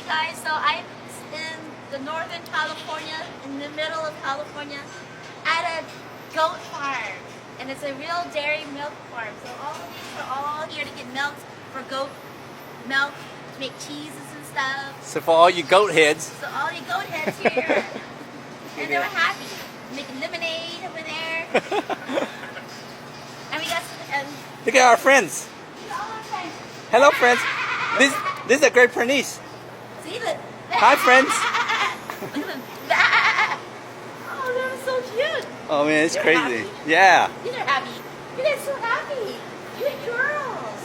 guys, so I'm in the northern California, in the middle of California, at a goat farm. And it's a real dairy milk farm. So all of these are all here to get milk for goat milk, to make cheeses and stuff. So for all you goat heads. So all you goat heads here. And they were happy. Making lemonade over there. And we got some, Look at our friends. all our friends. Hello, friends. This is a great Pernice. See, look. Hi, friends. Oh, they're so cute. Oh man, it's They're crazy. happy. Yeah. You guys are happy. You guys are so happy. Good girls.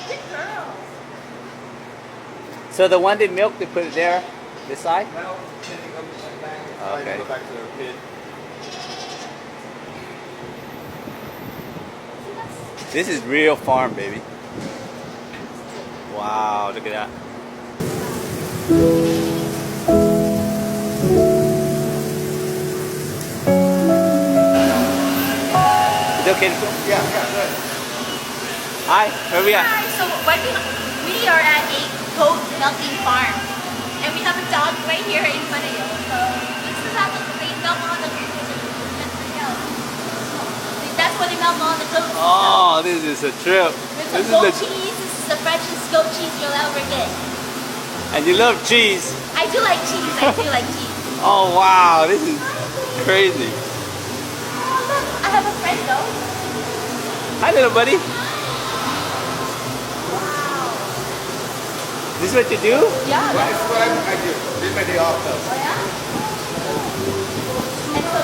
Good girls. So the one that milk, they put it there, this side. Now, then you come back. Okay. Go back to the pit. This is real farm, baby. Wow, look at that. Is it okay to film? Yeah, good. Hi, where we at? Hi, so we are at a goat milking farm. And we have a dog right here in front of you. So this is how they milk all the goats. That's where they milk all the goats. Oh, this is a trip. There's some goat cheese. This is the freshest goat cheese you'll ever get. And you love cheese. I do like cheese. I do like cheese. Oh wow, this is crazy. Oh, look, I have a friend though. Hi, little buddy. Wow. This is what you do? Yeah. This is what I do. This is my day off though. Oh yeah? And so,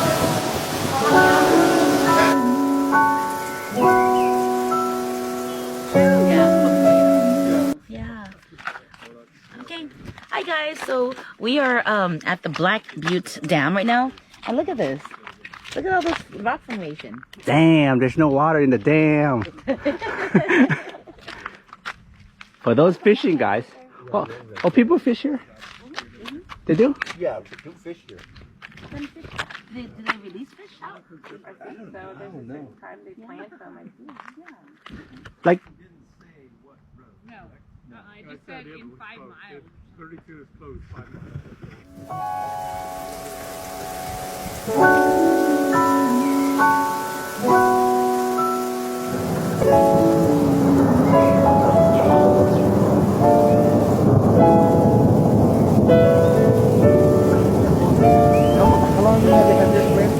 yeah. Okay. Hi guys. So we are at the Black Butte Dam right now. And look at this. Look at all this rock formation. Damn, there's no water in the dam. For those fishing guys. Oh, people fish here? They do? Yeah, do fish here. Do they release fish out? I think so. There's a certain time they plant them, I think. Yeah. Like, No. I just said in 5 miles. 32 is close, 5 miles. how long have they had this wind?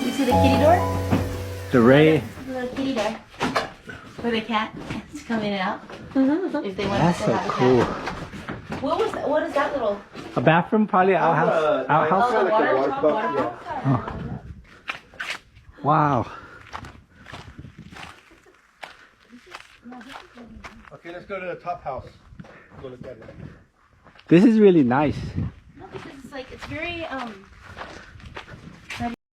You see the kitty door? The ray. The little kitty door. For the cat to come in and out. If they want That's to so have a cool. cat. What is that little? A bathroom, probably an outhouse. Outhouse. Oh, the water water pump, pump, water yeah. pump? Wow. Okay, let's go to the top house. Go look at it. This is really nice. No, because it's like, it's very,